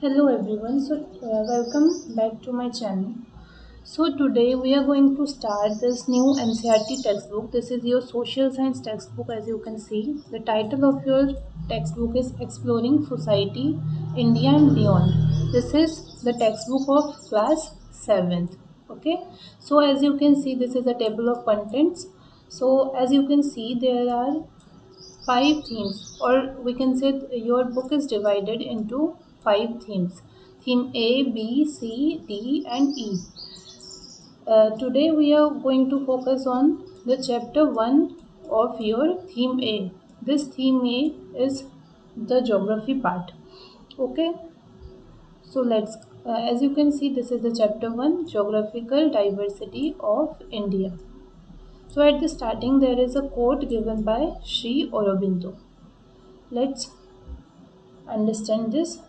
Hello everyone, welcome back to my channel. So today we are going to start this new NCERT textbook. This is your social science textbook. As you can see, the title of your textbook is Exploring Society, India and Beyond. This is the textbook of class 7th. Okay, so as you can see, this is a table of contents. So as you can see, there are five themes, or we can say your book is divided into five themes: theme A, B, C, D and E. Today we are going to focus on the chapter 1 of your theme A. This theme A is the geography part. Okay, so as you can see, this is the chapter 1, geographical diversity of India. So at the starting there is a quote given by Sri Aurobindo. Let's understand this.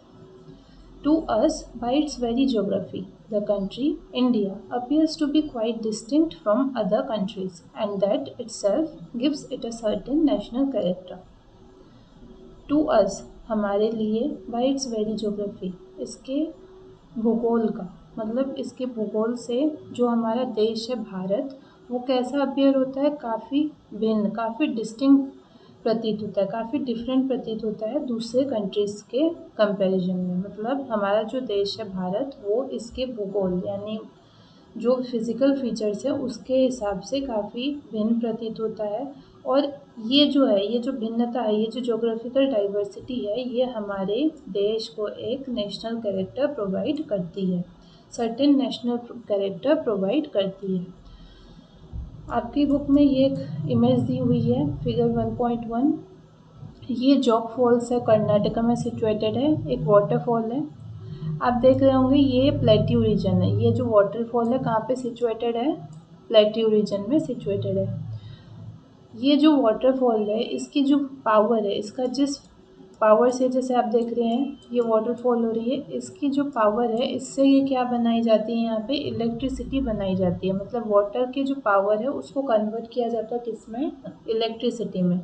To us, by its very geography, the country, India, appears to be quite distinct from other countries, and that itself gives it a certain national character. To us, हमारे लिए, bye it's very geography, इसके भूगोल का मतलब इसके भूगोल से जो हमारा देश है भारत, वो कैसा अपीयर होता है, काफ़ी भिन्न, काफ़ी डिस्टिंक्ट प्रतीत होता है, काफ़ी डिफरेंट प्रतीत होता है दूसरे कंट्रीज़ के कंपैरिजन में। मतलब हमारा जो देश है भारत, वो इसके भूगोल यानी जो फिज़िकल फीचर्स है उसके हिसाब से काफ़ी भिन्न प्रतीत होता है। और ये जो है, ये जो भिन्नता है, ये जो ज्योग्राफिकल डाइवर्सिटी है, ये हमारे देश को एक नेशनल कैरेक्टर प्रोवाइड करती है, सर्टेन नेशनल कैरेक्टर प्रोवाइड करती है। आपकी बुक में ये एक इमेज दी हुई है, फिगर 1.1। ये जोग फॉल्स है, कर्नाटका में सिचुएटेड है, एक वाटरफॉल है। आप देख रहे होंगे ये प्लेट्यू रीजन है। ये जो वाटरफॉल है कहाँ पे सिचुएटेड है, प्लेट्यू रीजन में सिचुएटेड है। ये जो वाटरफॉल है, इसकी जो पावर है, इसका जिस पावर से, जैसे आप देख रहे हैं ये वाटरफॉल हो रही है, इसकी जो पावर है इससे ये क्या बनाई जाती है, यहाँ पे इलेक्ट्रिसिटी बनाई जाती है। मतलब वाटर की जो पावर है उसको कन्वर्ट किया जाता है किसमें, इलेक्ट्रिसिटी में।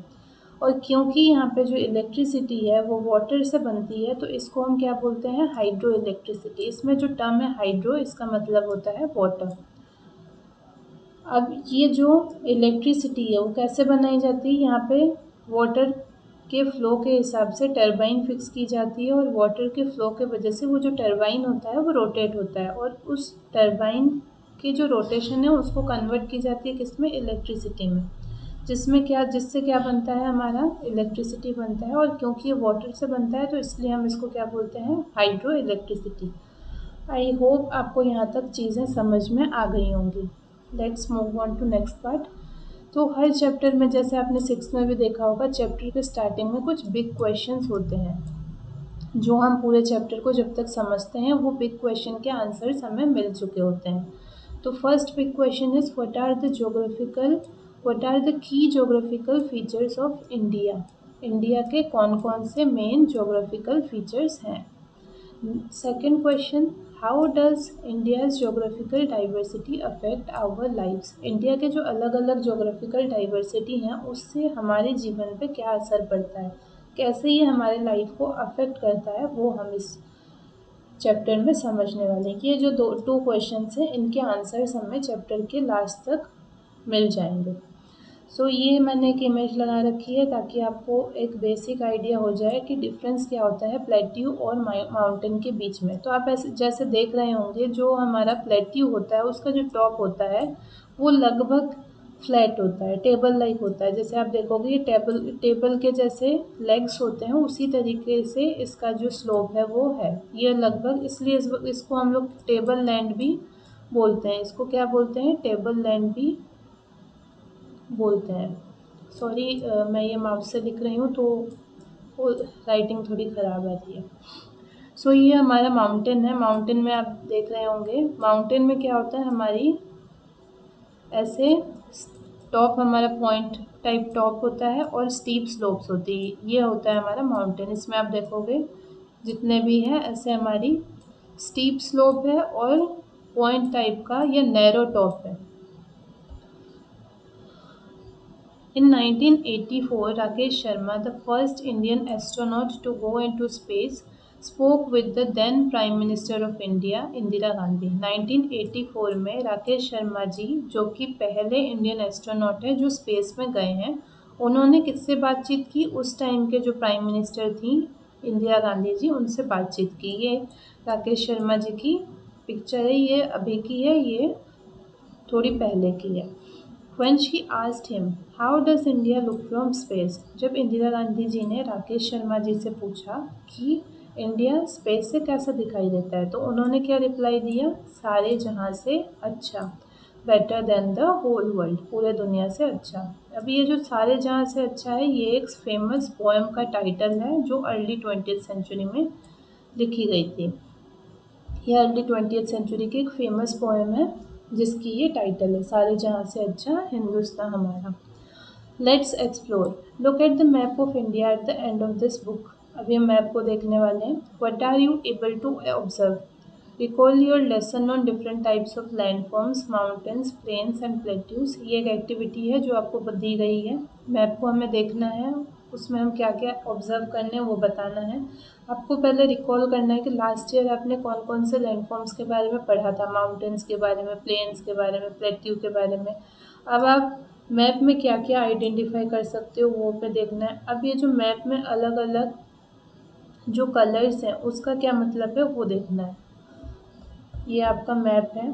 और क्योंकि यहाँ पे जो इलेक्ट्रिसिटी है वो वाटर से बनती है, तो इसको हम क्या बोलते हैं, हाइड्रो इलेक्ट्रिसिटी। इसमें जो टर्म है हाइड्रो, इसका मतलब होता है वाटर। अब ये जो इलेक्ट्रिसिटी है वो कैसे बनाई जाती है, यहाँ पे वाटर के फ्लो के हिसाब से टरबाइन फिक्स की जाती है, और वाटर के फ्लो के वजह से वो जो टरबाइन होता है वो रोटेट होता है, और उस टरबाइन की जो रोटेशन है उसको कन्वर्ट की जाती है किसमें, इलेक्ट्रिसिटी में। जिससे क्या बनता है, हमारा इलेक्ट्रिसिटी बनता है। और क्योंकि ये वाटर से बनता है तो इसलिए हम इसको क्या बोलते हैं, हाइड्रो इलेक्ट्रिसिटी। आई होप आपको यहाँ तक चीज़ें समझ में आ गई होंगी। Let's move on to next part. तो हर चैप्टर में, जैसे आपने 6 में भी देखा होगा, चैप्टर के स्टार्टिंग में कुछ बिग क्वेश्चंस होते हैं, जो हम पूरे चैप्टर को जब तक समझते हैं वो बिग क्वेश्चन के आंसर्स हमें मिल चुके होते हैं। तो first big question is what are the key geographical features of India. India के कौन कौन से मेन ज्योग्राफिकल फीचर्स हैं। Second question, how does India's geographical diversity affect our lifes. India के जो अलग अलग जोग्राफिकल डाइवर्सिटी हैं उससे हमारे जीवन पे क्या असर पड़ता है, कैसे ये हमारे लाइफ को अफेक्ट करता है, वो हम इस चैप्टर में समझने वाले हैं। ये जो टू क्वेश्चन हैं इनके आंसर्स हमें चैप्टर के लास्ट तक मिल जाएंगे। सो ये मैंने एक इमेज लगा रखी है ताकि आपको एक बेसिक आइडिया हो जाए कि डिफरेंस क्या होता है प्लेट्यू और माउंटेन के बीच में। तो आप ऐसे जैसे देख रहे होंगे, जो हमारा प्लेट्यू होता है उसका जो टॉप होता है वो लगभग फ्लैट होता है, टेबल लाइक होता है। जैसे आप देखोगे ये टेबल के जैसे लेग्स होते हैं, उसी तरीके से इसका जो स्लोप है वो है। ये लगभग, इसलिए इसको हम लोग टेबल लैंड भी बोलते हैं। इसको क्या बोलते हैं, टेबल लैंड भी बोलते हैं। सॉरी, मैं ये माउस से लिख रही हूँ तो वो राइटिंग थोड़ी ख़राब आ रही है। सो ये हमारा माउंटेन है। माउंटेन में आप देख रहे होंगे, माउंटेन में क्या होता है, हमारी ऐसे टॉप हमारा पॉइंट टाइप टॉप होता है और स्टीप स्लोप्स होती है, ये होता है हमारा माउंटेन। इसमें आप देखोगे जितने भी हैं ऐसे हमारी स्टीप स्लोप है और पॉइंट टाइप का या नैरो टॉप है। In 1984, Rakesh Sharma, the first Indian astronaut to go into space, spoke with the then prime minister of India Indira Gandhi. 1984 में राकेश शर्मा जी, जो कि पहले इंडियन एस्ट्रोनॉट है जो स्पेस में गए हैं, उन्होंने किससे बातचीत की? उस टाइम के जो प्राइम मिनिस्टर थी इंदिरा गांधी जी, उनसे बातचीत की। ये राकेश शर्मा जी की पिक्चर है, ये अभी की है, ये थोड़ी पहले की है। When she asked him, how does India look from space? जब इंदिरा गांधी जी ने राकेश शर्मा जी से पूछा कि इंडिया स्पेस से कैसा दिखाई देता है, तो उन्होंने क्या रिप्लाई दिया? सारे जहां से अच्छा, better than the whole world, पूरे दुनिया से अच्छा। अब ये जो सारे जहां से अच्छा है, ये एक फेमस पोएम का टाइटल है जो अर्ली 20th सेंचुरी में लिखी गई थी। ये अर्ली 20th सेंचुरी की एक फेमस पोएम है जिसकी ये टाइटल है, सारे जहां से अच्छा हिंदुस्तान हमारा। Let's explore. Look at the map of India at the end of this book. अब ये मैप को देखने वाले हैं। What are you able to observe? Recall your lesson on different types of landforms, mountains, plains and plateaus. ये एक activity है जो आपको दी गई है। मैप को हमें देखना है, उसमें हम क्या क्या ऑब्जर्व करने हैं वो बताना है। आपको पहले रिकॉल करना है कि लास्ट ईयर आपने कौन कौन से लैंडफॉर्म्स के बारे में पढ़ा था, माउंटेन्स के बारे में, प्लेन्स के बारे में, प्लेट्यू के बारे में। अब आप मैप में क्या क्या आइडेंटिफाई कर सकते हो वो पे देखना है। अब ये जो मैप में अलग अलग जो कलर्स हैं उसका क्या मतलब है वो देखना है। ये आपका मैप है,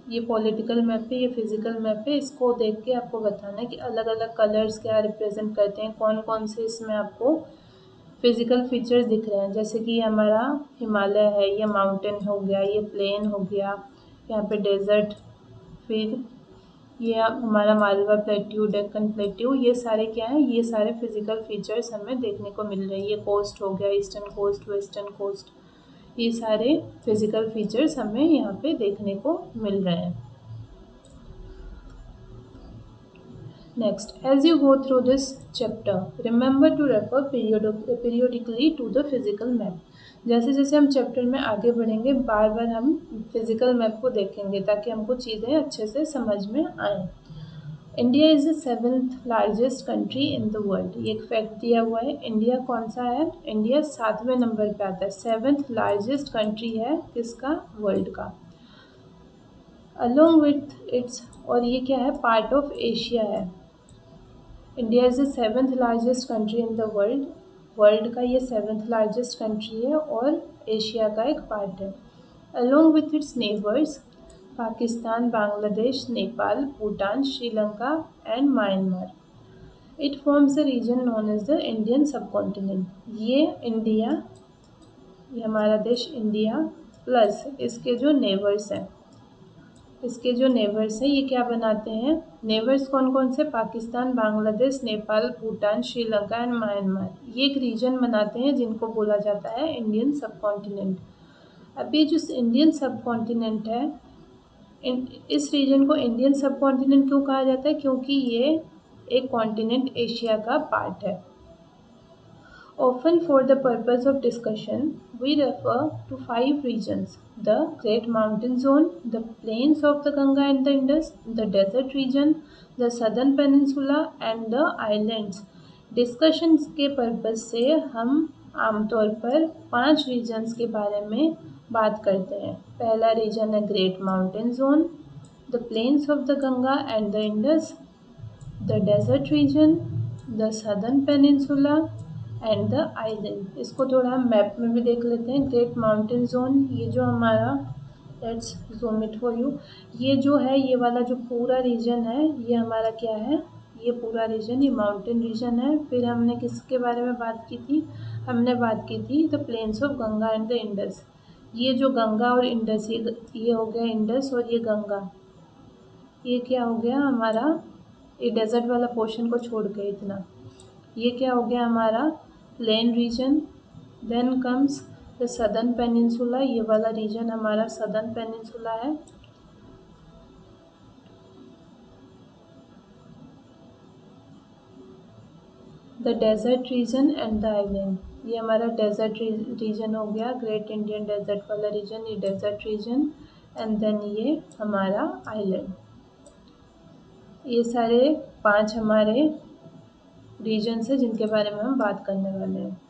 ये पॉलिटिकल मैप है, ये फिजिकल मैप है। इसको देख के आपको बताना है कि अलग अलग कलर्स क्या रिप्रेजेंट करते हैं, कौन कौन से इसमें आपको फिजिकल फीचर्स दिख रहे हैं। जैसे कि ये हमारा हिमालय है, ये माउंटेन हो गया, ये प्लेन हो गया, यहाँ पे डेजर्ट, फिर ये हमारा मालवा प्लेट्यू, डेक्कन प्लेट्यू, ये सारे क्या हैं? ये सारे फिजिकल फीचर्स हमें देखने को मिल रहे हैं। ये कोस्ट हो गया, ईस्टर्न कोस्ट, वेस्टर्न कोस्ट, ये सारे फिजिकल फीचर्स हमें यहाँ पे देखने को मिल रहे हैं। Next, as you go through this chapter, remember to refer periodically to the physical map. जैसे जैसे हम चैप्टर में आगे बढ़ेंगे, बार बार हम फिजिकल मैप को देखेंगे ताकि हमको चीज़ें अच्छे से समझ में आएँ। India is the 7th largest country in the world. ये एक फैक्ट दिया हुआ है। इंडिया कौन सा है? इंडिया 7वें नंबर पे आता है। 7th लार्जेस्ट कंट्री है किसका? वर्ल्ड का। अलोंग विथ इट्स, और ये क्या है? पार्ट ऑफ एशिया है। India is the 7th largest country in the world. World का ये 7th लार्जेस्ट कंट्री है और एशिया का एक पार्ट है। Along with its neighbours, Pakistan, Bangladesh, Nepal, Bhutan, Sri Lanka and Myanmar, it forms the region known as the Indian subcontinent. ये India, ये हमारा देश इंडिया प्लस इसके जो नेबर्स हैं, इसके जो नेबर्स हैं ये क्या बनाते हैं? नेबर्स कौन कौन से? पाकिस्तान, बांग्लादेश, नेपाल, भूटान, श्रीलंका एंड म्यांमार, ये एक रीजन बनाते हैं जिनको बोला जाता है इंडियन सब कॉन्टिनेंट। अभी जो इंडियन सब कॉन्टिनेंट है, इस रीजन को इंडियन सब कॉन्टिनेंट क्यों कहा जाता है? क्योंकि ये एक कॉन्टिनेंट एशिया का पार्ट है। Often for the purpose of discussion, we refer to 5 regions: the Great Mountain Zone, the plains of the Ganga and the Indus, the desert region, the Southern Peninsula and the islands. Discussions के purpose से हम आमतौर पर 5 regions के बारे में बात करते हैं। पहला रीजन है great mountain zone, the plains of the Ganga and the Indus, the desert region, the southern peninsula and the island. इसको थोड़ा हम मैप में भी देख लेते हैं। ग्रेट माउंटेन जोन, ये जो हमारा, let's zoom it for you, ये जो है, ये वाला जो पूरा रीजन है, ये हमारा क्या है? ये पूरा रीजन, ये माउंटेन रीजन है। फिर हमने किसके बारे में बात की थी? हमने बात की थी the plains of Ganga and the Indus. ये जो गंगा और इंडस, ये हो गया इंडस और ये गंगा, ये क्या हो गया हमारा? ये डेजर्ट वाला पोर्शन को छोड़ के इतना, ये क्या हो गया हमारा? Plain region. Then comes the southern peninsula, ये वाला रीजन हमारा सदर्न पेनिनसुला है। The desert region and the island, ये हमारा डेजर्ट रीजन हो गया, ग्रेट इंडियन डेजर्ट वाला रीजन, ये डेजर्ट रीजन। एंड देन ये हमारा आइलैंड। ये सारे 5 हमारे रीजन्स है जिनके बारे में हम बात करने वाले हैं।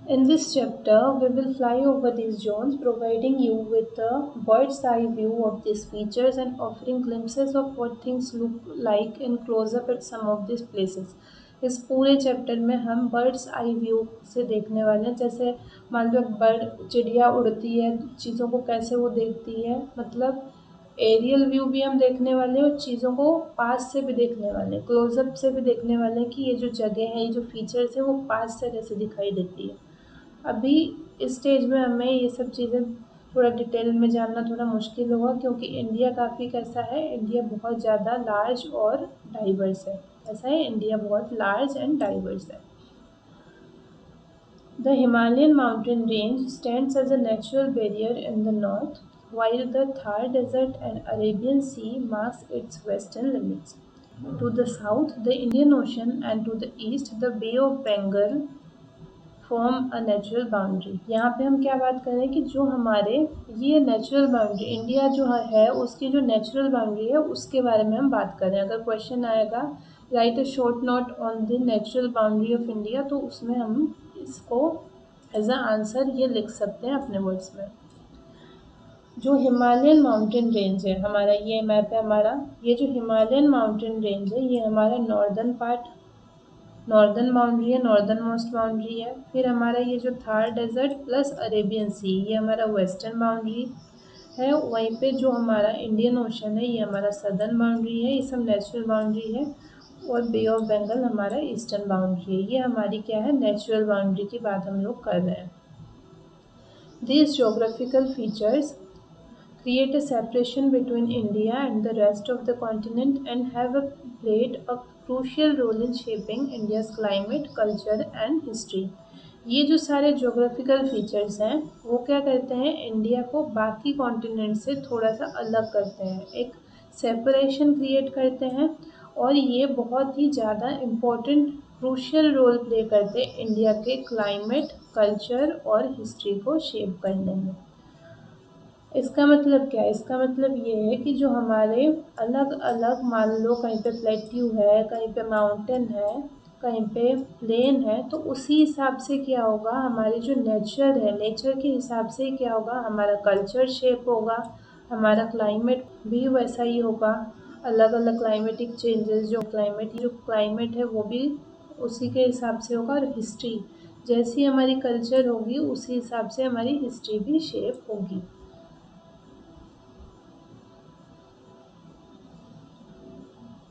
In this chapter, we will fly over these zones, providing you with a bird's eye view of these features and offering glimpses of what things look like in close up at some of these places. इस पूरे chapter में हम birds eye view से देखने वाले हैं, जैसे मान लो एक बर्ड चिड़िया उड़ती है, चीज़ों को कैसे वो देखती है, मतलब एरियल व्यू भी हम देखने वाले हैं और चीज़ों को पास से भी देखने वाले हैं, क्लोजअप से भी देखने वाले हैं कि ये जो जगह है, ये जो फीचर्स है वो पास से कैसे दिखाई देती है। अभी इस स्टेज में हमें ये सब चीज़ें थोड़ा डिटेल में जानना थोड़ा मुश्किल होगा, क्योंकि इंडिया काफ़ी कैसा है, इंडिया बहुत ज़्यादा लार्ज और डाइवर्स है। ऐसा है, इंडिया बहुत लार्ज एंड डाइवर्स है। The Himalayan mountain range stands as a natural barrier in the north, while the Thar Desert and Arabian Sea marks its western limits. To the south, the Indian Ocean, and to the east, the Bay of Bengal form a natural boundary. यहाँ पे हम क्या बात कर रहे हैं कि जो हमारे ये नेचुरल बाउंड्री इंडिया जो है उसकी जो नेचुरल बाउंड्री है उसके बारे में हम बात कर रहे हैं। अगर क्वेश्चन आएगा right a short note on the natural boundary of India, तो उसमें हम इसको एज अ आंसर ये लिख सकते हैं अपने वर्ड्स में। जो हिमालयन माउंटेन रेंज है हमारा, ये मैप है हमारा, ये जो हिमालयन माउंटेन रेंज है ये हमारा नॉर्दर्न पार्ट, नॉर्दर्न बाउंड्री है, नॉर्दर्न मोस्ट बाउंड्री है। फिर हमारा ये जो थार डेजर्ट प्लस अरेबियन सी ये हमारा वेस्टर्न बाउंड्री है। वहीं पे जो हमारा इंडियन ओशन है ये हमारा सदर्न बाउंड्री है, ये सब नेचुरल बाउंड्री है। और बे ऑफ बंगाल हमारा ईस्टर्न बाउंड्री है। ये हमारी क्या है, नेचुरल बाउंड्री की बात हम लोग कर रहे हैं। These geographical features create a separation between India and the rest of the continent and have played a crucial role in shaping India's climate, culture and history. ये जो सारे जोग्राफिकल फीचर्स हैं वो क्या करते हैं, इंडिया को बाकी कॉन्टिनेंट से थोड़ा सा अलग करते हैं, एक सेपरेशन क्रिएट करते हैं, और ये बहुत ही ज़्यादा इम्पोर्टेंट क्रूशियल रोल प्ले करते हैं इंडिया के क्लाइमेट, कल्चर और हिस्ट्री को शेप करने में। इसका मतलब क्या है, इसका मतलब ये है कि जो हमारे अलग अलग, मान लो कहीं पे प्लेट्यू है, कहीं पे माउंटेन है, कहीं पे प्लेन है, तो उसी हिसाब से क्या होगा, हमारी जो नेचर है, नेचर के हिसाब से क्या होगा, हमारा कल्चर शेप होगा, हमारा क्लाइमेट भी वैसा ही होगा। अलग अलग क्लाइमेटिक चेंजेस, जो क्लाइमेट है वो भी उसी के हिसाब से होगा। और हिस्ट्री जैसी हमारी कल्चर होगी उसी हिसाब से हमारी हिस्ट्री भी शेप होगी।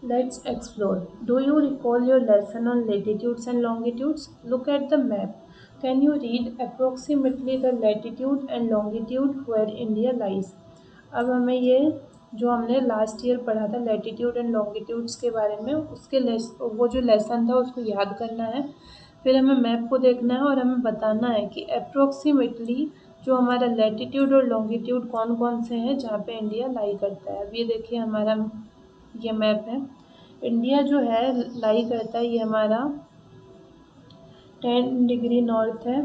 Let's explore. Do you recall your lesson on latitudes and longitudes? Look at the map. Can you read approximately the latitude and longitude where India lies? अब हमें ये जो हमने लास्ट ईयर पढ़ा था लैटिट्यूड एंड लॉन्गिट्यूड्स के बारे में, उसके वो जो लेसन था उसको याद करना है। फिर हमें मैप को देखना है और हमें बताना है कि अप्रोक्सीमेटली जो हमारा लैटिट्यूड और लॉन्गिट्यूड कौन कौन से हैं जहाँ पे इंडिया लाई करता है। अब ये देखिए हमारा ये मैप है, इंडिया जो है लाई करता है, ये हमारा 10 डिग्री नॉर्थ है,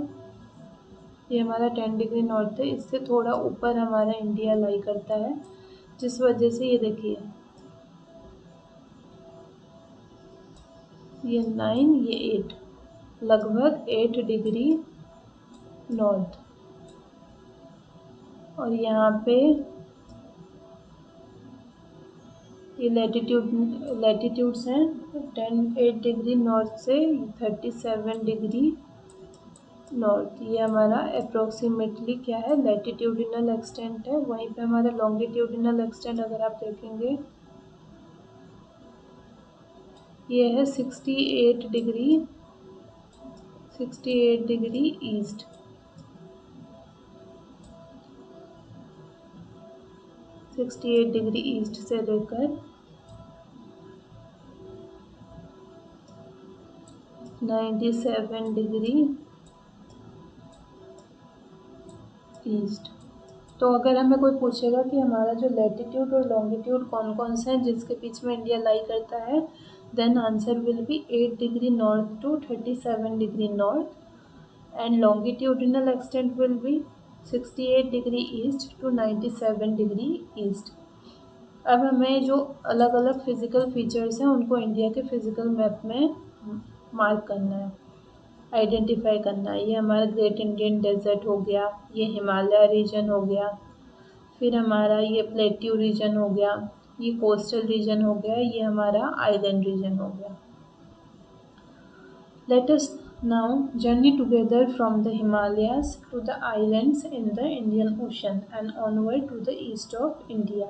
ये हमारा 10 डिग्री नॉर्थ है। इससे थोड़ा ऊपर हमारा इंडिया लाई करता है, जिस वजह से ये देखिए ये 9 ये 8, लगभग 8 डिग्री नॉर्थ। और यहाँ पे ये लैटिट्यूड्स हैं 8 डिग्री नॉर्थ से 37 डिग्री नॉर्थ। ये हमारा अप्रोक्सीमेटली क्या है, लैटिट्यूडिनल एक्सटेंट है। वहीं पे हमारा लॉन्गिट्यूडिनल एक्सटेंट अगर आप देखेंगे ये है 68 degree, 68 degree east, 68 degree east से लेकर 97 डिग्री ईस्ट। तो अगर हमें कोई पूछेगा कि हमारा जो लैटिट्यूड और लॉन्गिट्यूड कौन कौन से हैं जिसके बीच में इंडिया लाई करता है, then answer will be 8 degree north to 37 degree north and longitudinal extent will be 68 degree east to 97 degree east. अब हमें जो अलग अलग फिजिकल फीचर्स हैं उनको इंडिया के फिजिकल मैप में मार्क करना है। आइडेंटिफाई करना है। ये हमारा ग्रेट इंडियन डेजर्ट हो गया, ये हिमालय रीजन हो गया, फिर हमारा ये प्लेट्यू रीजन हो गया, ये कोस्टल रीजन हो गया, ये हमारा आइलैंड रीजन हो गया। Let us now journey together from the Himalayas to the islands in the Indian Ocean and onward to the east of India.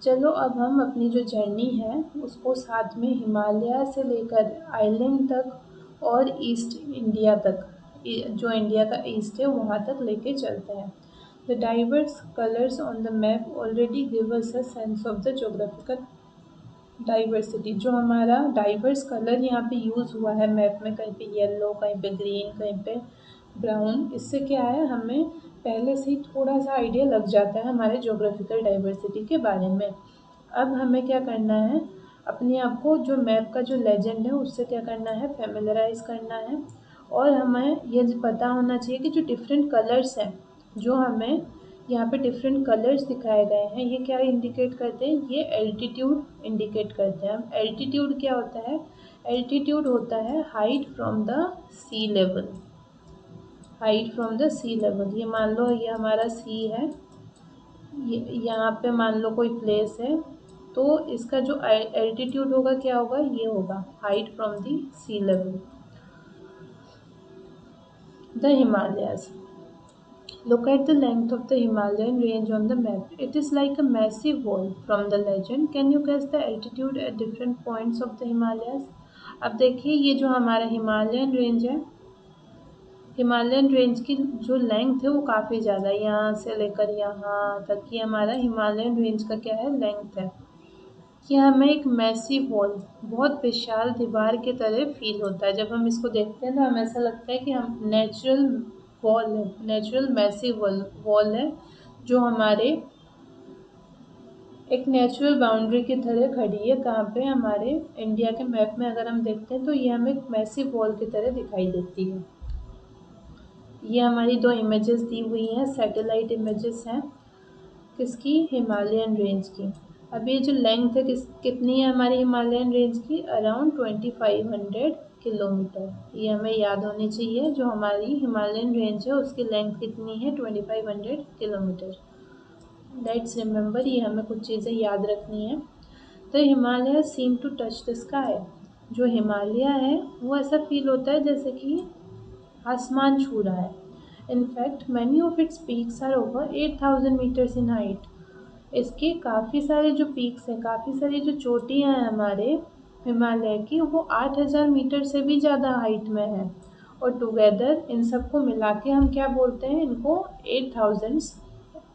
चलो अब हम अपनी जो जर्नी है उसको साथ में हिमालय से लेकर आइलैंड तक और ईस्ट इंडिया तक, जो इंडिया का ईस्ट है वहाँ तक लेके चलते हैं। The diverse colors on the map already give us a sense of the geographical diversity. जो हमारा डाइवर्स कलर यहाँ पे यूज़ हुआ है मैप में, कहीं पे येलो, कहीं पे ग्रीन, कहीं पे ब्राउन, इससे क्या है हमें पहले से ही थोड़ा सा आइडिया लग जाता है हमारे जोग्राफिकल डाइवर्सिटी के बारे में। अब हमें क्या करना है, अपने आप को जो मैप का जो लेजेंड है उससे क्या करना है, फेमिलराइज करना है। और हमें ये पता होना चाहिए कि जो डिफरेंट कलर्स हैं, जो हमें यहाँ पे डिफरेंट कलर्स दिखाए गए हैं, ये क्या इंडिकेट करते हैं, ये एल्टीट्यूड इंडिकेट करते हैं। एल्टीट्यूड क्या होता है, एल्टीट्यूड होता है height from the sea level. Height from the sea level, ये मान लो ये हमारा सी है, ये यहाँ पे मान लो कोई प्लेस है, तो इसका जो एल्टीट्यूड होगा क्या होगा, ये होगा height from the sea level. The Himalayas, look at the length of the Himalayan range on the map. It is like a massive wall from the legend. Can you guess the altitude at different points of the Himalayas? अब देखिए ये जो हमारा Himalayan range है, Himalayan range की जो length है वो काफ़ी ज़्यादा है, यहाँ से लेकर यहाँ तक ये हमारा हिमालयन रेंज का क्या है, लेंथ है। ये हमें एक मैसिव वॉल, बहुत विशाल दीवार की तरह फील होता है। जब हम इसको देखते हैं तो हमें ऐसा लगता है कि हम नेचुरल वॉल है, नेचुरल मैसिव वॉल है, जो हमारे एक नेचुरल बाउंड्री की तरह खड़ी है। कहाँ पे, हमारे इंडिया के मैप में अगर हम देखते हैं तो ये हमें एक मैसिव वॉल की तरह दिखाई देती है। ये हमारी दो इमेजेस दी हुई हैं, सैटेलाइट इमेजेस हैं, किसकी, हिमालयन रेंज की। अब ये जो लेंथ है कितनी है हमारी हिमालयन रेंज की, अराउंड 2500 किलोमीटर। ये हमें याद होनी चाहिए, जो हमारी हिमालयन रेंज है उसकी लेंथ कितनी है, 2500 किलोमीटर। लेट्स रिमेंबर, ये हमें कुछ चीज़ें याद रखनी है। The Himalaya seem to touch the sky, जो हिमालय है वो ऐसा फील होता है जैसे कि आसमान छू रहा है। In fact many of its peaks are over 8000 metres in height. इसके काफ़ी सारे जो पीक्स हैं, काफ़ी सारी जो चोटियाँ हैं हमारे हिमालय की, वो 8000 मीटर से भी ज़्यादा हाइट में है। और टुगेदर इन सबको मिला के हम क्या बोलते हैं, इनको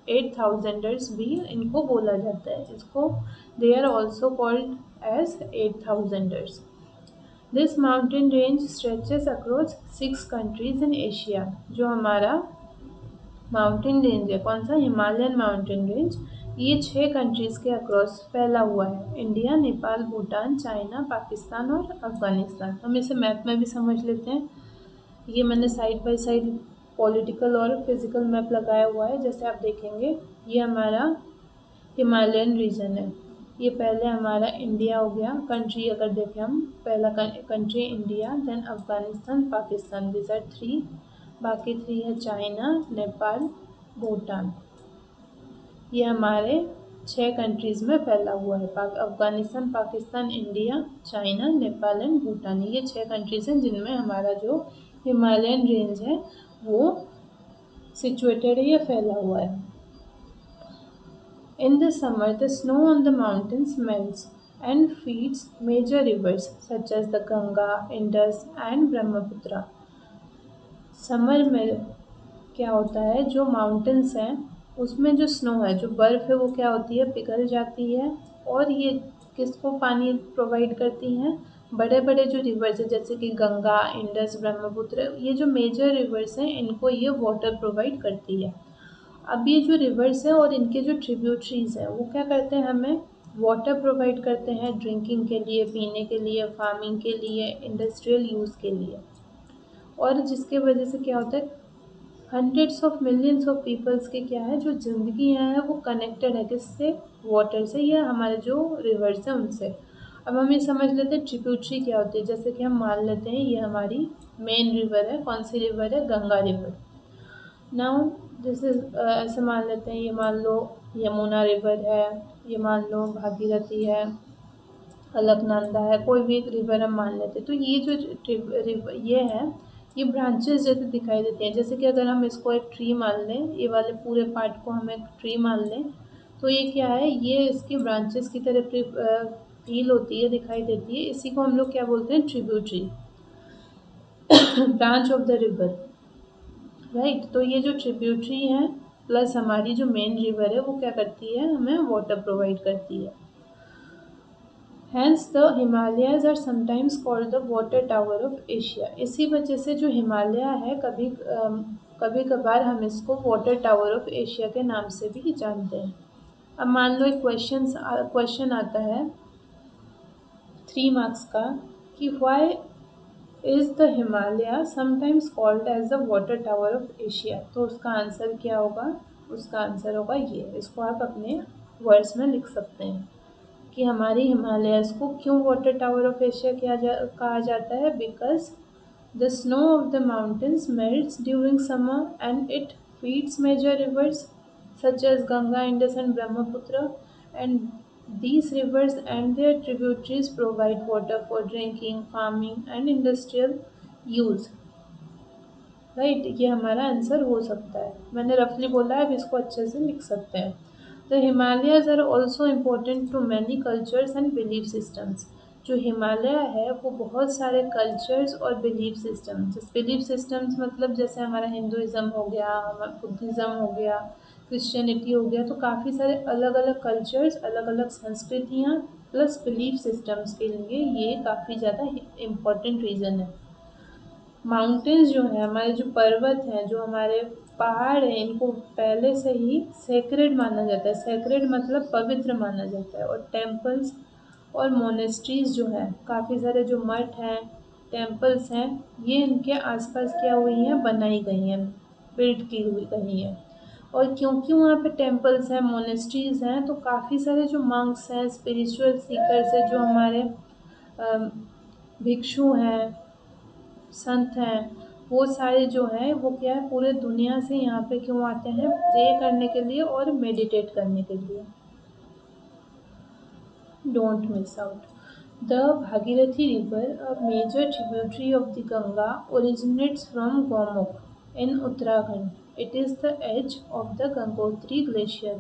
8,000ers भी इनको बोला जाता है। इसको they are also called as 8,000ers। This mountain range stretches across 6 countries in Asia. जो हमारा माउंटेन रेंज है, कौन सा, हिमालयन माउंटेन रेंज, ये 6 कंट्रीज़ के अक्रॉस फैला हुआ है, इंडिया, नेपाल, भूटान, चाइना, पाकिस्तान और अफ़गानिस्तान। हम इसे मैप में भी समझ लेते हैं। ये मैंने साइड बाय साइड पॉलिटिकल और फिजिकल मैप लगाया हुआ है। जैसे आप देखेंगे ये हमारा हिमालयन रीजन है, ये पहले हमारा इंडिया हो गया, कंट्री अगर देखें हम, पहला country India, then Afghanistan, Pakistan, this are 3। बाकी 3 है चाइना, नेपाल, भूटान। ये हमारे 6 कंट्रीज़ में फैला हुआ है, Afghanistan, Pakistan, India, China, Nepal and Bhutan. ये 6 कंट्रीज़ हैं जिनमें हमारा जो हिमालयन रेंज है वो सिचुएटेड है या फैला हुआ है। In the summer, the snow on the mountains melts and feeds major rivers such as the Ganga, Indus and Brahmaputra. Summer में क्या होता है, जो माउंटेन्स हैं उसमें जो स्नो है, जो बर्फ़ है, वो क्या होती है, पिघल जाती है। और ये किसको पानी प्रोवाइड करती हैं, बड़े बड़े जो रिवर्स हैं जैसे कि गंगा, इंडस, ब्रह्मपुत्र, ये जो मेजर रिवर्स हैं इनको ये वाटर प्रोवाइड करती है। अब ये जो रिवर्स है और इनके जो ट्रिब्यूटरीज़ हैं वो क्या करते हैं, हमें वाटर प्रोवाइड करते हैं ड्रिंकिंग के लिए, पीने के लिए, फार्मिंग के लिए, इंडस्ट्रियल यूज़ के लिए। और जिसके वजह से क्या होता है, hundreds of millions of peoples के क्या है, जो ज़िंदगी है वो कनेक्टेड है किससे, वाटर से, या हमारे जो रिवर्स हैं उनसे। अब हम ये समझ लेते हैं ट्रिब्यूटरी क्या होती है। जैसे कि हम मान लेते हैं ये हमारी मेन रिवर है। कौन सी रिवर है? गंगा रिवर। नाउ जैसे ऐसे मान लेते हैं, ये मान लो यमुना रिवर है, ये मान लो भागीरथी है, अलकनंदा है, कोई भी एक रिवर हम मान लेते हैं। तो ये जो रिवर ये है, ये ब्रांचेस जैसे दिखाई देती हैं। जैसे कि अगर हम इसको एक ट्री मान लें, ये वाले पूरे पार्ट को हम एक ट्री मान लें, तो ये क्या है? ये इसकी ब्रांचेस की तरह फील होती है, दिखाई देती है। इसी को हम लोग क्या बोलते हैं? Tributary, branch of the river, right. तो ये जो ट्रिब्यूटरी है प्लस हमारी जो मेन रिवर है, वो क्या करती है? हमें वाटर प्रोवाइड करती है। Hence the Himalayas are sometimes called the water tower of Asia. इसी वजह से जो हिमालय है, कभी कभार हम इसको वाटर टावर ऑफ एशिया के नाम से भी जानते हैं। अब मान लो एक क्वेश्चन आता है 3 मार्क्स का कि why is the Himalaya sometimes called as the water tower of Asia. तो उसका आंसर क्या होगा? उसका आंसर होगा ये। इसको आप अपने वर्ड्स में लिख सकते हैं कि हमारी हिमालयस को क्यों वाटर टावर ऑफ एशिया कहा जाता है। Because the snow of the mountains melts during summer and it feeds major rivers such as Ganga, Indus and Brahmaputra, and these rivers and their tributaries provide water for drinking, farming and industrial use. Right, ये हमारा answer हो सकता है। मैंने रफली बोला है, अब इसको अच्छे से लिख सकते हैं। The Himalayas are also important to many cultures and belief systems. जो हिमालय है वो बहुत सारे कल्चर्स और बिलीफ सिस्टम्स, बिलीफ सिस्टम्स मतलब जैसे हमारा हिंदुज़म हो गया, हमारा बुद्धिज़्म हो गया, क्रिश्चियनिटी हो गया, तो काफ़ी सारे अलग अलग कल्चर्स, अलग अलग संस्कृतियाँ प्लस बिलीफ सिस्टम्स के लिए ये काफ़ी ज़्यादा इम्पोर्टेंट रीज़न है। माउंटेन्स जो है, हमारे जो पर्वत हैं, जो हमारे पहाड़ हैं, इनको पहले से ही सेक्रेड माना जाता है। सेक्रेड मतलब पवित्र माना जाता है। और टेम्पल्स और मोनेस्ट्रीज जो है, काफ़ी सारे जो मठ हैं, टेम्पल्स हैं, ये इनके आसपास क्या हुई हैं? बनाई गई हैं, बिल्ड की हुई गई हैं। और क्योंकि वहाँ पे टेम्पल्स हैं, मोनेस्ट्रीज हैं, तो काफ़ी सारे जो मंक्स हैं, स्पिरिचुअल सीकर्स हैं, जो हमारे भिक्षु हैं, संत हैं, वो सारे जो हैं वो क्या है? पूरे दुनिया से यहाँ पे क्यों आते हैं? प्रे करने के लिए और मेडिटेट करने के लिए। Don't miss out. The Bhagirathi river, a major tributary of the Ganga, originates from Gomukh in Uttarakhand. It is the edge of the Gangotri glacier.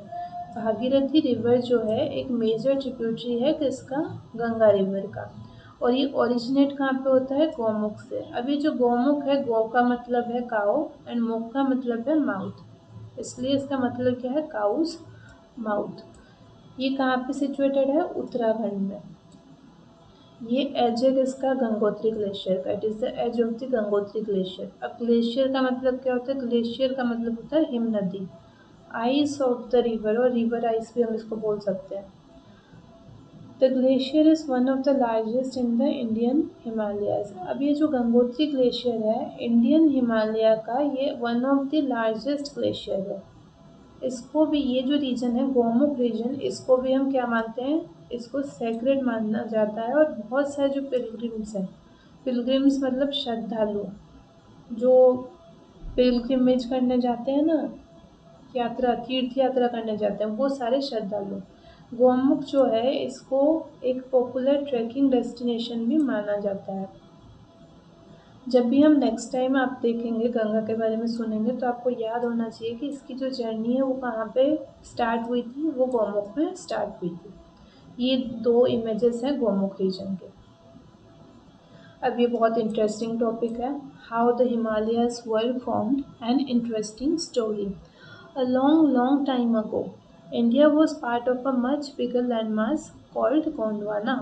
Bhagirathi river जो है एक मेजर ट्रिब्यूटरी है किसका? गंगा रिवर का। और ये ओरिजिनेट कहाँ पे होता है? गोमुख से। अब ये जो गोमुख है, गौ का मतलब है काउ एंड मुख का मतलब है माउथ, इसलिए इसका मतलब क्या है? Cows mouth. ये कहाँ पे सिचुएटेड है? उत्तराखंड में। ये एज है किसका? गंगोत्री ग्लेशियर का। It is the edge of the Gangotri glacier. अब ग्लेशियर का मतलब क्या होता है? ग्लेशियर का मतलब होता है हिम नदी, आइस ऑफ द रिवर, और रिवर आइस भी हम इसको बोल सकते हैं। The glacier is one of the largest in the Indian Himalayas. अब ये जो गंगोत्री ग्लेशियर है इंडियन हिमालय का, ये one of the largest glacier है। इसको भी, ये जो रीजन है गोमुख रीजन, इसको भी हम क्या मानते हैं? इसको सेक्रेड माना जाता है। और बहुत सारे जो पिलग्रिम्स हैं, पिलग्रिम्स मतलब श्रद्धालु, जो पिलग्रिमेज करने जाते हैं ना, यात्रा, तीर्थ यात्रा करने जाते हैं, वो सारे श्रद्धालु। गोमुख जो है इसको एक पॉपुलर ट्रैकिंग डेस्टिनेशन भी माना जाता है। जब भी हम नेक्स्ट टाइम आप देखेंगे, गंगा के बारे में सुनेंगे, तो आपको याद होना चाहिए कि इसकी जो जर्नी है वो कहाँ पे स्टार्ट हुई थी? वो गोमुख में स्टार्ट हुई थी। ये 2 इमेजेस हैं गोमुख रीजन के। अब ये बहुत इंटरेस्टिंग टॉपिक है, how the Himalayas were formed, an interesting story. A long, long time ago, India was part of a much bigger landmass called Gondwana,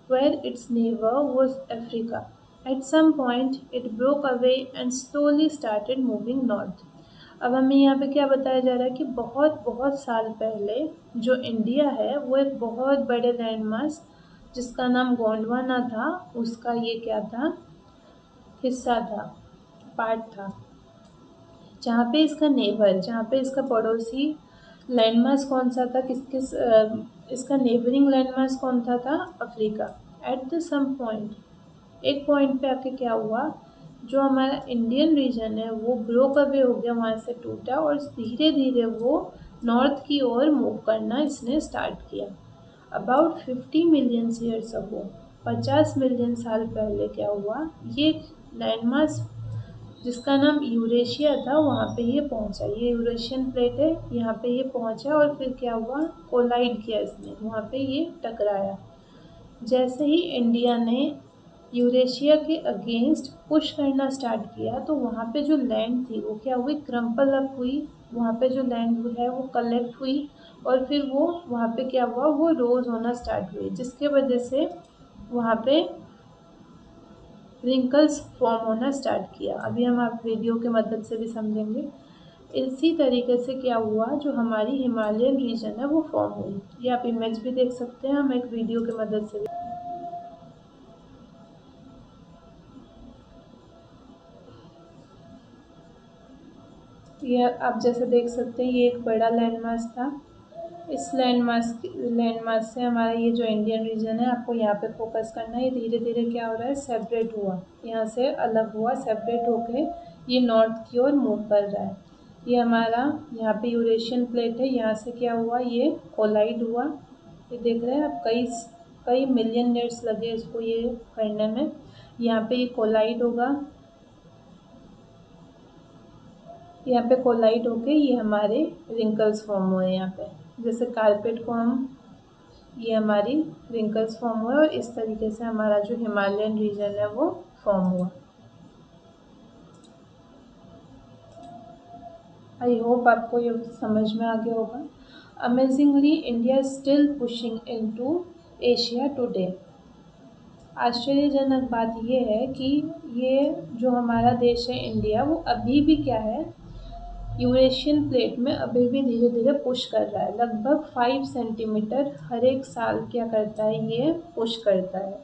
where its neighbor was Africa. At some point, it broke away and slowly started moving north. अब हमें यहाँ पे क्या बताया जा रहा है कि बहुत बहुत साल पहले जो इंडिया है वो एक बहुत बड़े लैंडमास जिसका नाम गोंडवाना था, उसका ये क्या था? हिस्सा था, पार्ट था, जहाँ पे इसका नेबर, जहाँ पे इसका पड़ोसी लैंडमास कौन सा था? किस किस इसका नेबरिंग लैंडमास कौन था? Africa. At the same point, एक पॉइंट पे आके क्या हुआ, जो हमारा इंडियन रीजन है वो ब्रोक अवे हो गया, वहाँ से टूटा और धीरे धीरे वो नॉर्थ की ओर मूव करना इसने स्टार्ट किया। About 50 million years ago, 50 million साल पहले क्या हुआ, ये लैंडमास जिसका नाम यूरेशिया था वहाँ पे ये पहुँचा, ये यूरेशियन प्लेट है, यहाँ पे ये पहुँचा और फिर क्या हुआ, कोलाइड किया इसने, वहाँ पे ये टकराया। जैसे ही इंडिया ने यूरेशिया के अगेंस्ट पुश करना स्टार्ट किया तो वहाँ पे जो लैंड थी वो क्या हुई, क्रम्पल अप हुई, वहाँ पे जो लैंड है वो कलेक्ट हुई और फिर वो वहाँ पे क्या हुआ, वो रोज होना स्टार्ट हुई, जिसके वजह से वहाँ पे रिंकल्स फॉर्म होना स्टार्ट किया। अभी हम आप वीडियो के मदद से भी समझेंगे। इसी तरीके से क्या हुआ, जो हमारी हिमालयन रीजन है वो फॉर्म हुई। ये आप इमेज भी देख सकते हैं, हम एक वीडियो की मदद से भी। ये आप जैसे देख सकते हैं, ये एक बड़ा लैंडमास था। इस लैंडमास से हमारा ये जो इंडियन रीजन है, आपको यहाँ पे फोकस करना है, ये धीरे धीरे क्या हो रहा है, सेपरेट हुआ, यहाँ से अलग हुआ, सेपरेट होके ये नॉर्थ की ओर मूव कर रहा है। ये हमारा यहाँ पे यूरेशियन प्लेट है, यहाँ से क्या हुआ, ये कोलाइड हुआ। ये देख रहे हैं आप, कई कई मिलियन ईयर्स लगे इसको ये करने में। यहाँ पे ये कोलाइड होगा, यहाँ पे कोलाइड होके ये हमारे रिंकल्स फॉर्म हुए। यहाँ पे जैसे कारपेट को हम, ये हमारी रिंकल्स फॉर्म हुए और इस तरीके से हमारा जो हिमालयन रीजन है वो फॉर्म हुआ। आई होप आपको ये समझ में आ गया होगा। Amazingly India is still pushing into Asia today. आश्चर्यजनक बात ये है कि ये जो हमारा देश है इंडिया, वो अभी भी क्या है, यूरेशियन प्लेट में अभी भी धीरे धीरे पुश कर रहा है। लगभग 5 सेंटीमीटर हर एक साल क्या करता है, ये पुश करता है,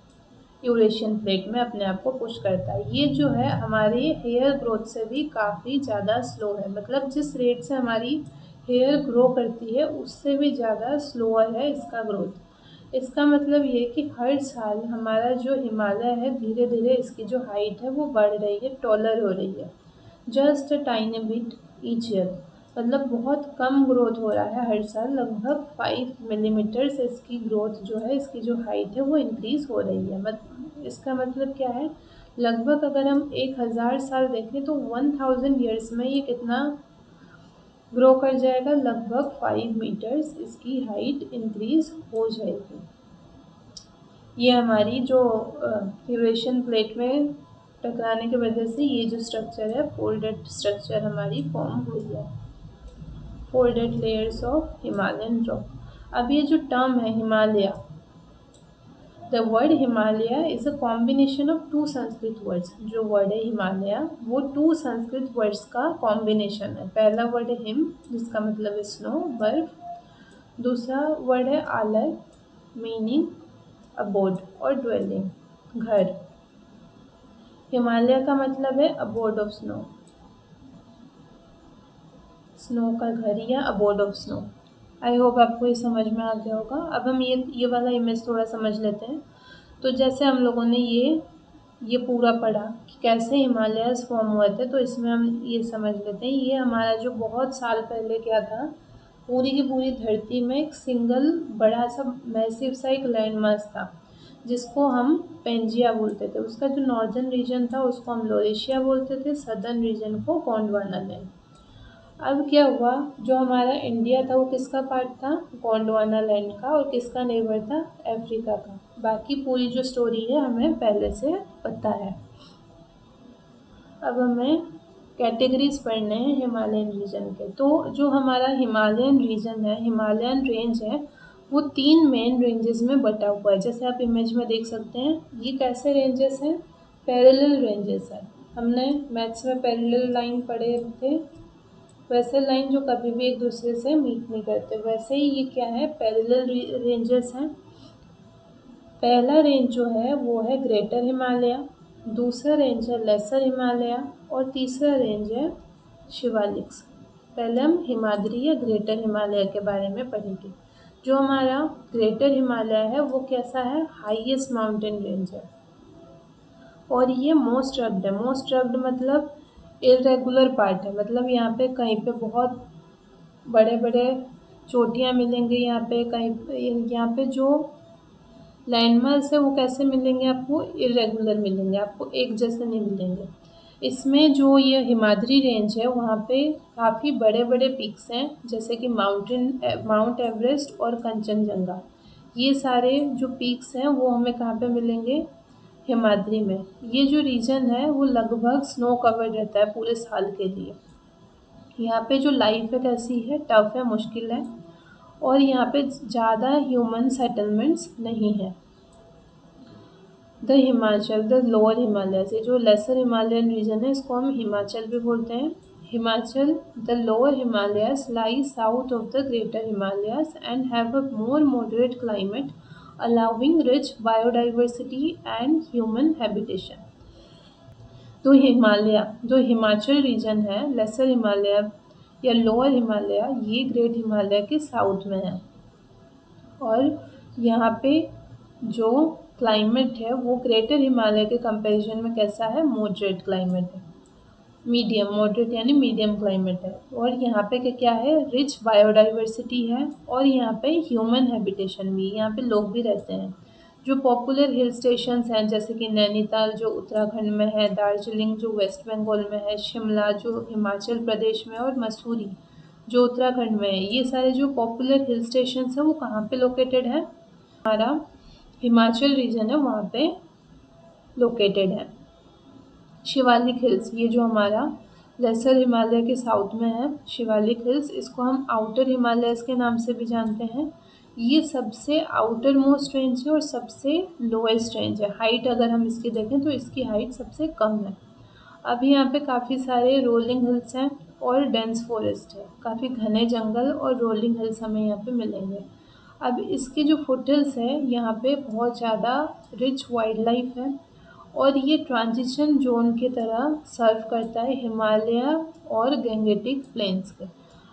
यूरेशियन प्लेट में अपने आप को पुश करता है। ये जो है हमारी हेयर ग्रोथ से भी काफ़ी ज़्यादा स्लो है, मतलब जिस रेट से हमारी हेयर ग्रो करती है उससे भी ज़्यादा स्लोअर है इसका ग्रोथ। इसका मतलब ये कि हर साल हमारा जो हिमालय है, धीरे धीरे इसकी जो हाइट है वो बढ़ रही है, टॉलर हो रही है। Just a tiny bit each year, मतलब बहुत कम ग्रोथ हो रहा है हर साल, लगभग 5 मिलीमीटर से इसकी ग्रोथ जो है, इसकी जो हाइट है वो इंक्रीज हो रही है। इसका मतलब क्या है, लगभग अगर हम 1000 साल देखें तो 1000 ईयर्स में ये कितना ग्रो कर जाएगा, लगभग 5 मीटर्स इसकी हाइट इंक्रीज हो जाएगी। ये हमारी जो यूरेशियन प्लेट में टकराने की वजह से ये जो स्ट्रक्चर है, फोल्डेड स्ट्रक्चर हमारी फॉर्म हुई है, folded layers of Himalayan rock. अब ये जो टर्म है Himalaya, the word Himalaya is a combination of 2 Sanskrit words. जो वर्ड है हिमालय वो 2 संस्कृत वर्ड्स का कॉम्बिनेशन है। पहला वर्ड है हिम, जिसका मतलब है स्नो, बर्फ। दूसरा वर्ड है आलय, मीनिंग अबोड और ड्वेलिंग, घर। हिमालय का मतलब है अबोड ऑफ स्नो, स्नो का घर या abode of snow. I hope आपको ये समझ में आ गया होगा। अब हम ये वाला इमेज थोड़ा समझ लेते हैं। तो जैसे हम लोगों ने ये पूरा पढ़ा कि कैसे हिमालयस फॉर्म हुए थे, तो इसमें हम ये समझ लेते हैं, ये हमारा जो बहुत साल पहले क्या था, पूरी की पूरी धरती में एक सिंगल बड़ा सा मैसिव सा एक लैंड मास था, जिसको हम पेंजिया बोलते थे। उसका जो नॉर्दर्न रीजन था उसको हम लोरेशिया बोलते थे, सदर्न रीजन को गोंडवाना लैंड। अब क्या हुआ, जो हमारा इंडिया था वो किसका पार्ट था, गोंडवाना लैंड का, और किसका नेबर था, अफ्रीका का। बाकी पूरी जो स्टोरी है हमें पहले से पता है। अब हमें कैटेगरीज पढ़ने हैं हिमालयन रीजन के। तो जो हमारा हिमालयन रीजन है, हिमालयन रेंज है, वो 3 मेन रेंजेस में बटा हुआ है। जैसे आप इमेज में देख सकते हैं, ये कैसे रेंजेस हैं, पैरेलल रेंजेस है। हमने मैथ्स में पैरेलल लाइन पढ़े थे, वैसे लाइन जो कभी भी एक दूसरे से मीट नहीं करते, वैसे ही ये क्या है, पैरेलल रेंजेस हैं। पहला रेंज जो है वो है ग्रेटर हिमालय, दूसरा रेंज है लेसर हिमालय और तीसरा रेंज है शिवालिक्स। पहले हम हिमाद्री या ग्रेटर हिमालय के बारे में पढ़ेंगे। जो हमारा ग्रेटर हिमालय है वो कैसा है, हाईएस्ट माउंटेन रेंज है, और ये मोस्ट रग्ड है। मोस्ट रग्ड मतलब इरेगुलर पार्ट है, मतलब यहाँ पे कहीं पे बहुत बड़े बड़े चोटियाँ मिलेंगे, यहाँ पे कहीं यहाँ पे जो लैंडमार्क्स है वो कैसे मिलेंगे आपको, इरेगुलर मिलेंगे, आपको एक जैसे नहीं मिलेंगे। इसमें जो ये हिमाद्री रेंज है वहाँ पे काफ़ी बड़े बड़े पीक्स हैं, जैसे कि माउंट एवरेस्ट और कंचनजंगा। ये सारे जो पीक्स हैं वो हमें कहाँ पे मिलेंगे, हिमाद्री में। ये जो रीजन है वो लगभग स्नो कवर्ड रहता है पूरे साल के लिए। यहाँ पे जो लाइफ है कैसी है, टफ है, मुश्किल है, और यहाँ पे ज़्यादा ह्यूमन सेटलमेंट्स नहीं है। The Himachal, the lower Himalayas, ये जो लेसर हिमालयन रीजन है इसको हम हिमाचल भी बोलते हैं। Himachal, the lower Himalayas lie south of the greater Himalayas and have a more moderate climate allowing rich biodiversity and human habitation. तो जो हिमाचल रीजन है, लेसर हिमालय या लोअर हिमालय, ये ग्रेट हिमालय के साउथ में है, और यहाँ पे जो क्लाइमेट है वो ग्रेटर हिमालय के कंपैरिजन में कैसा है, मॉडरेट क्लाइमेट है, मीडियम, मॉडरेट यानी मीडियम क्लाइमेट है। और यहाँ पे क्या है, रिच बायोडाइवर्सिटी है, और यहाँ पे ह्यूमन हैबिटेशन भी, यहाँ पे लोग भी रहते हैं। जो पॉपुलर हिल स्टेशंस हैं जैसे कि नैनीताल जो उत्तराखंड में है, दार्जिलिंग जो वेस्ट बंगाल में है, शिमला जो हिमाचल प्रदेश में है, और मसूरी जो उत्तराखंड में है, ये सारे जो पॉपुलर हिल स्टेशंस हैं वो कहाँ पे लोकेटेड है, हमारा हिमाचल रीजन है वहाँ पे लोकेटेड है। शिवालिक हिल्स, ये जो हमारा लेसर हिमालय के साउथ में है शिवालिक हिल्स, इसको हम आउटर हिमालयस के नाम से भी जानते हैं। ये सबसे आउटर मोस्ट रेंज है और सबसे लोएस्ट रेंज है। हाइट अगर हम इसकी देखें तो इसकी हाइट सबसे कम है। अब यहाँ पे काफ़ी सारे रोलिंग हिल्स हैं और डेंस फॉरेस्ट है, काफ़ी घने जंगल और रोलिंग हिल्स हमें यहाँ पे मिलेंगे। अब इसके जो फुट हिल्स है यहाँ पे बहुत ज़्यादा रिच वाइल्ड लाइफ है, और ये ट्रांजिशन जोन की तरह सर्व करता है हिमालय और गंगेटिक प्लेन्स के।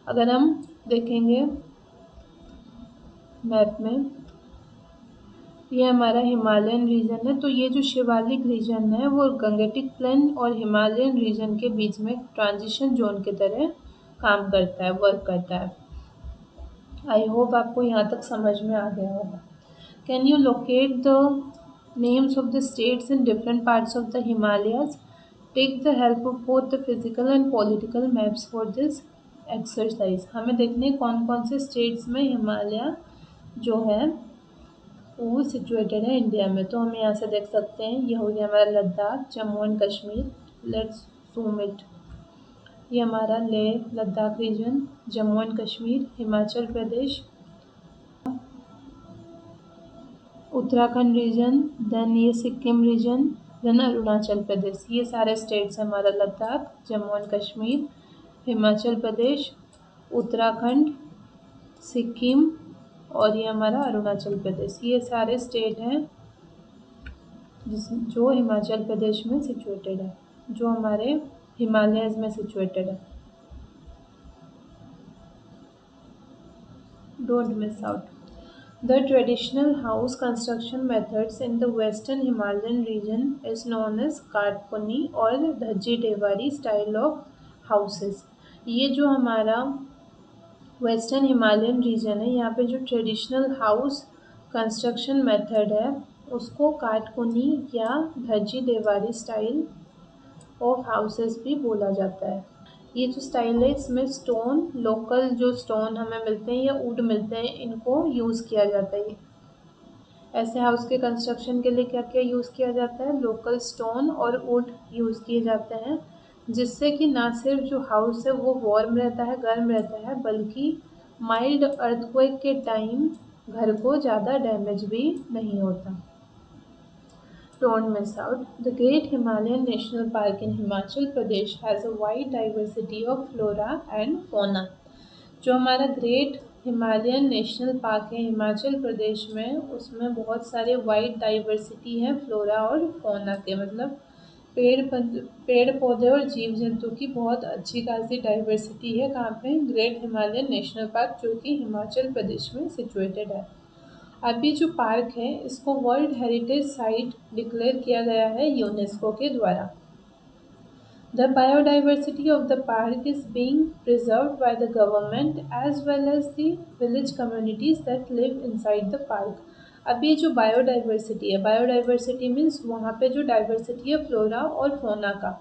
अगर हम देखेंगे मैप में, ये हमारा हिमालयन रीजन है, तो ये जो शिवालिक रीजन है वो गंगेटिक प्लेन और हिमालयन रीजन के बीच में ट्रांजिशन जोन की तरह काम करता है, वर्क करता है। आई होप आपको यहाँ तक समझ में आ गया होगा। Can you locate the names of the states in different parts of the Himalayas? Take the help of both the physical and political maps for this exercise. हमें देखने कौन कौन से स्टेट्स में हिमालय जो है वो सिचुएटेड है इंडिया में। तो हम यहाँ से देख सकते हैं, ये हो गया हमारा Ladakh, Jammu and Kashmir, let's zoom it. ये हमारा Leh Ladakh region, Jammu and Kashmir, Himachal Pradesh, Uttarakhand region, then ये सिक्किम रीजन, देन अरुणाचल प्रदेश। ये सारे स्टेट्स हमारा लद्दाख, जम्मू एंड कश्मीर, हिमाचल प्रदेश, उत्तराखंड, सिक्किम, और ये हमारा अरुणाचल प्रदेश। ये सारे स्टेट हैं जो हिमाचल प्रदेश में सिचुएटेड है, जो हमारे हिमालयस में सिचुएटेड है। Don't miss out. The traditional house construction methods in the western Himalayan region is known as Kathpuni or Dhajji Dewari style of houses. ये जो हमारा वेस्टर्न हिमालयन रीजन है, यहाँ पे जो ट्रेडिशनल हाउस कंस्ट्रक्शन मेथड है उसको काटकुनी या धज्जी देवारी स्टाइल ऑफ हाउसेस भी बोला जाता है। ये जो स्टाइल है इसमें स्टोन, लोकल जो स्टोन हमें मिलते हैं या वुड मिलते हैं, इनको यूज़ किया जाता है। ऐसे हाउस के कंस्ट्रक्शन के लिए क्या क्या यूज़ किया जाता है, लोकल स्टोन और वुड यूज़ किए जाते हैं, जिससे कि ना सिर्फ जो हाउस है वो वार्म रहता है, गर्म रहता है, बल्कि माइल्ड अर्थक्वेक के टाइम घर को ज़्यादा डैमेज भी नहीं होता। Don't miss out. The Great Himalayan National Park in Himachal Pradesh has a wide diversity of flora and fauna. जो हमारा ग्रेट हिमालयन नेशनल पार्क है हिमाचल प्रदेश में, उसमें बहुत सारे वाइड डाइवर्सिटी है फ्लोरा और फौना के, मतलब पेड़ पौधे और जीव जंतु की बहुत अच्छी खासी डाइवर्सिटी है। कहाँ पे? ग्रेट हिमालयन नेशनल पार्क, जो कि हिमाचल प्रदेश में सिचुएटेड है। अब ये जो पार्क है इसको वर्ल्ड हेरिटेज साइट डिक्लेयर किया गया है यूनेस्को के द्वारा। The biodiversity of the park is being preserved by the government as well as the village communities that live inside the park. अब ये जो बायोडाइवर्सिटी है, बायोडाइवर्सिटी मीन्स वहाँ पे जो डाइवर्सिटी है फ्लोरा और फोना का,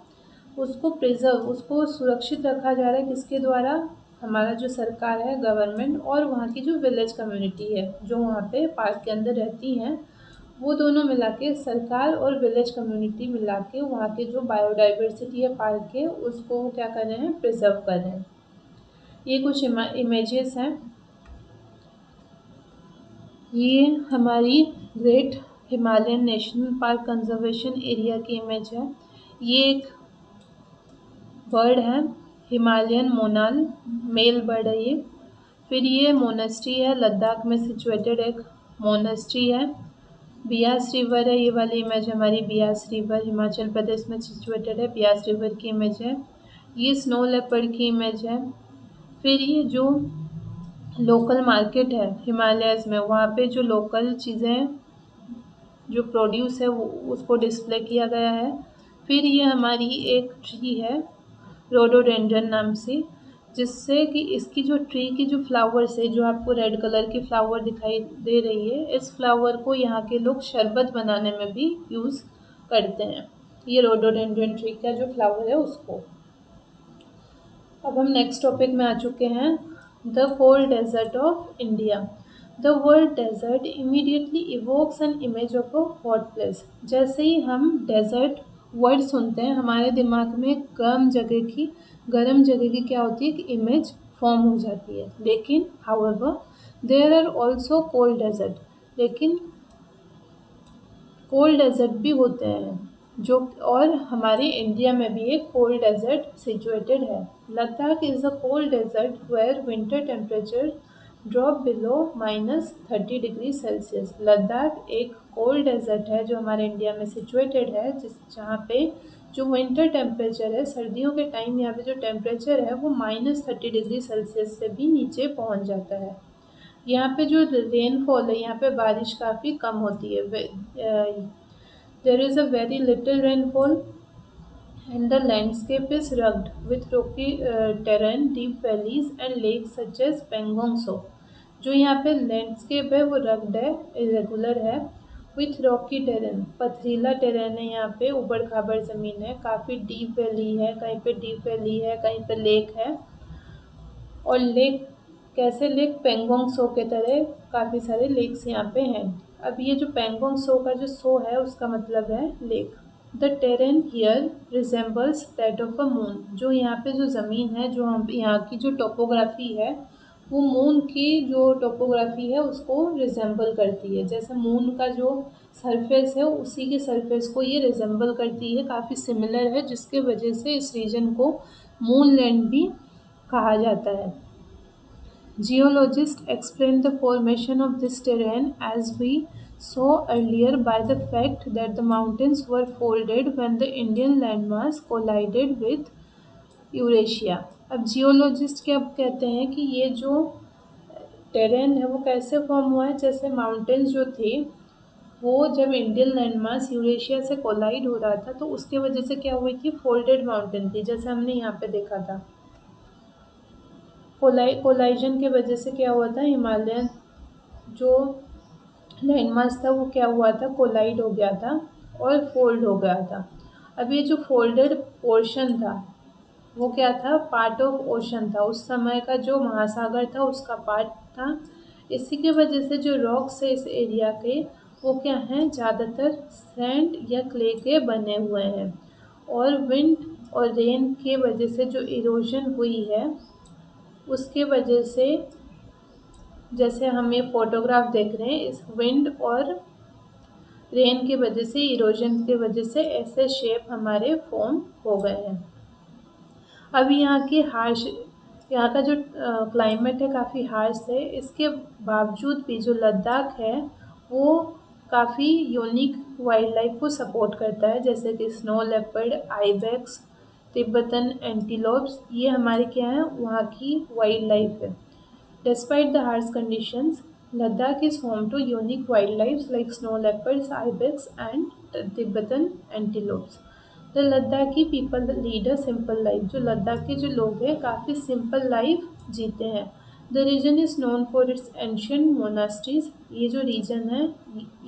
उसको प्रिजर्व, उसको सुरक्षित रखा जा रहा है किसके द्वारा? हमारा जो सरकार है, गवर्नमेंट, और वहाँ की जो विलेज कम्युनिटी है जो वहाँ पे पार्क के अंदर रहती हैं, वो दोनों मिला के, सरकार और विलेज कम्युनिटी मिला के वहाँ के जो बायोडाइवर्सिटी है पार्क के, उसको वो क्या कर रहे हैं? प्रिजर्व कर रहे हैं। ये कुछ इमेजेस हैं। ये हमारी great Himalayan national park conservation area की इमेज है। ये एक बर्ड है, हिमालयन मोनाल, मेल बर्ड है ये। फिर ये मोनेस्ट्री है, लद्दाख में सिचुएटेड एक मोनेस्ट्री है। बियास रिवर है, ये वाली इमेज हमारी बियास रिवर हिमाचल प्रदेश में सिचुएटेड है, बियास रिवर की इमेज है। ये स्नो लेपर्ड की इमेज है। फिर ये जो लोकल मार्केट है हिमालयस में, वहाँ पे जो लोकल चीज़ें जो प्रोड्यूस है वो उसको डिस्प्ले किया गया है। फिर ये हमारी एक ट्री है रोडोडेंड्रन नाम से, जिससे कि इसकी जो ट्री की जो फ्लावर्स है, जो आपको रेड कलर की फ्लावर दिखाई दे रही है, इस फ्लावर को यहाँ के लोग शरबत बनाने में भी यूज़ करते हैं। ये रोडोडेंड्रन ट्री का जो फ्लावर है उसको। अब हम नेक्स्ट टॉपिक में आ चुके हैं, the cold desert of India. The word desert immediately evokes an image of a hot place. जैसे ही हम डेजर्ट वर्ड सुनते हैं, हमारे दिमाग में गर्म जगह की क्या होती है कि इमेज फॉर्म हो जाती है। लेकिन however there are also cold desert, लेकिन कोल्ड डेजर्ट भी होते हैं जो, और हमारे इंडिया में भी एक कोल्ड डेजर्ट सिचुएटेड है। Ladakh is a cold desert where winter temperature drop below -30 degree Celsius. Ladakh एक कोल्ड डेजर्ट है जो हमारे इंडिया में सिचुएटेड है, जहाँ पे जो विंटर टेम्परेचर है, सर्दियों के टाइम यहाँ पे जो टेम्परेचर है वो -30 डिग्री सेल्सियस से भी नीचे पहुँच जाता है। यहाँ पे जो रेनफॉल है, यहाँ पे बारिश काफ़ी कम होती है। There is a very little rainfall and the landscape is rugged with rocky terrain, deep valleys and lakes such as Pangong Tso। जो यहाँ पे लैंडस्केप है वो रग्ड है, इरेगुलर है, विथ रॉकी टेरेन, पथरीला टेरेन है, यहाँ पे ऊबड़ खाबड़ ज़मीन है, काफ़ी डीप वैली है, कहीं पे डीप वैली है, कहीं पे लेक है। और लेक कैसे? लेक पेंगोंग सो के तरह काफ़ी सारे लेक्स यहाँ पे हैं। अब ये जो पेंगोंग सो का जो सो है उसका मतलब है lake. The terrain here resembles that of a moon. जो यहाँ पे जो ज़मीन है, जो हम यहाँ की जो टोपोग्राफी है, वो मून की जो टोपोग्राफी है उसको रिजेंबल करती है। जैसे मून का जो सरफेस है उसी के सरफेस को ये रिजेंबल करती है, काफ़ी सिमिलर है, जिसके वजह से इस रीजन को मून लैंड भी कहा जाता है। Geologists explain the formation of this terrain, as we saw earlier, by the fact that the mountains were folded when the Indian landmass collided with Eurasia. अब जियोलॉजिस्ट क्या कहते हैं कि ये जो टेरेन है वो कैसे फॉर्म हुआ है? जैसे माउंटेन्स जो थे वो जब इंडियन लैंडमास यूरेशिया से कोलाइड हो रहा था तो उसके वजह से क्या हुई थी? फोल्डेड माउंटेन थी, जैसे हमने यहाँ पे देखा था। कोलाइजन के वजह से क्या हुआ था? हिमालयन जो लैंडमास था वो क्या हुआ था? कोलाइड हो गया था और फोल्ड हो गया था। अब ये जो फोल्डेड पोर्शन था वो क्या था? पार्ट ऑफ ओशन था, उस समय का जो महासागर था उसका पार्ट था। इसी के वजह से जो रॉक्स है इस एरिया के वो क्या हैं? ज़्यादातर सैंड या क्ले के बने हुए हैं, और विंड और रेन के वजह से जो इरोजन हुई है उसके वजह से, जैसे हम ये फोटोग्राफ देख रहे हैं, इस विंड और रेन की वजह से, इरोजन की वजह से ऐसे शेप हमारे फॉर्म हो गए हैं। अब यहाँ का जो क्लाइमेट है काफ़ी हार्श है, इसके बावजूद भी जो लद्दाख है वो काफ़ी यूनिक वाइल्ड लाइफ को सपोर्ट करता है, जैसे कि snow leopard, ibex, Tibetan antelopes. ये हमारे क्या है, वहाँ की वाइल्ड लाइफ है। Despite the harsh conditions, Ladakh is home to unique wildlife like snow leopards, ibex, and Tibetan antelopes. The Ladakhi people lead a simple life. जो लद्दाख के जो लोग हैं काफ़ी सिंपल लाइफ जीते हैं. The region is known for its ancient monasteries. ये जो रीजन है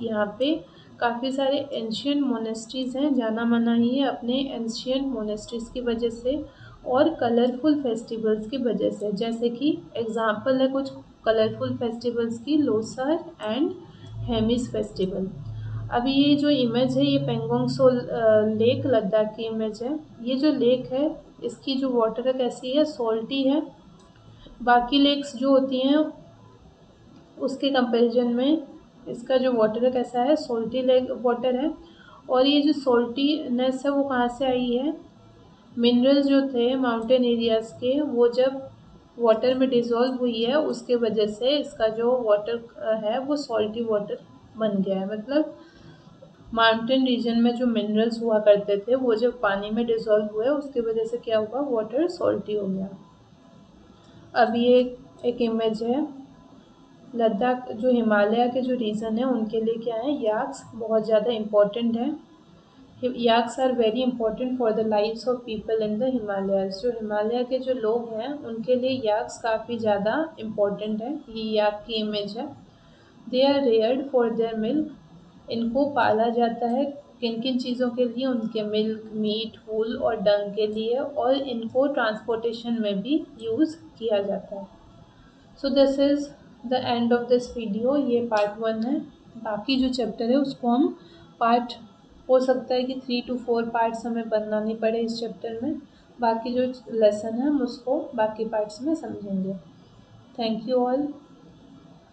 यहाँ पे काफ़ी सारे एंशियंट मोनेस्ट्रीज हैं, जाना माना ही है अपने एंशियंट मोनेस्ट्रीज की वजह से और कलरफुल फेस्टिवल्स की वजह से। जैसे कि एग्जांपल है कुछ कलरफुल फेस्टिवल्स की, लोसर एंड हेमिस फेस्टिवल। अभी ये जो इमेज है ये पेंगोंग सो लेक लद्दाख की इमेज है। ये जो लेक है इसकी जो वाटर है कैसी है, सॉल्टी है। बाकी लेक्स जो होती हैं उसके कंपैरिजन में इसका जो वाटर है कैसा है, सॉल्टी लेक वाटर है। और ये जो सॉल्टीनेस है वो कहाँ से आई है, मिनरल्स जो थे माउंटेन एरियाज़ के वो जब वाटर में डिज़ोल्व हुई है उसके वजह से इसका जो वाटर है वो सॉल्टी वाटर बन गया है। मतलब माउंटेन रीजन में जो मिनरल्स हुआ करते थे वो जब पानी में डिज़ोल्व हुए उसकी वजह से क्या हुआ, वाटर सॉल्टी हो गया। अब ये एक इमेज है लद्दाख, जो हिमालय के जो रीजन है उनके लिए क्या है, याक्स बहुत ज़्यादा इम्पोर्टेंट है। Yaks are very important for the lives of people in the Himalayas. जो हिमालय के जो लोग हैं उनके लिए याक्स काफ़ी ज़्यादा इम्पॉर्टेंट है। ये याक की इमेज है। They are reared for their milk. इनको पाला जाता है किन किन चीज़ों के लिए, उनके मिल्क, मीट, वूल और डंग के लिए, और इनको ट्रांसपोर्टेशन में भी यूज़ किया जाता है। So this is the end of this video. ये पार्ट 1 है। बाकी जो चैप्टर है उसको हम पार्ट, हो सकता है कि 3 to 4 पार्ट्स हमें बनानी पड़े इस चैप्टर में। बाकी जो लेसन है हम उसको बाकी पार्ट्स में समझेंगे। Thank you all.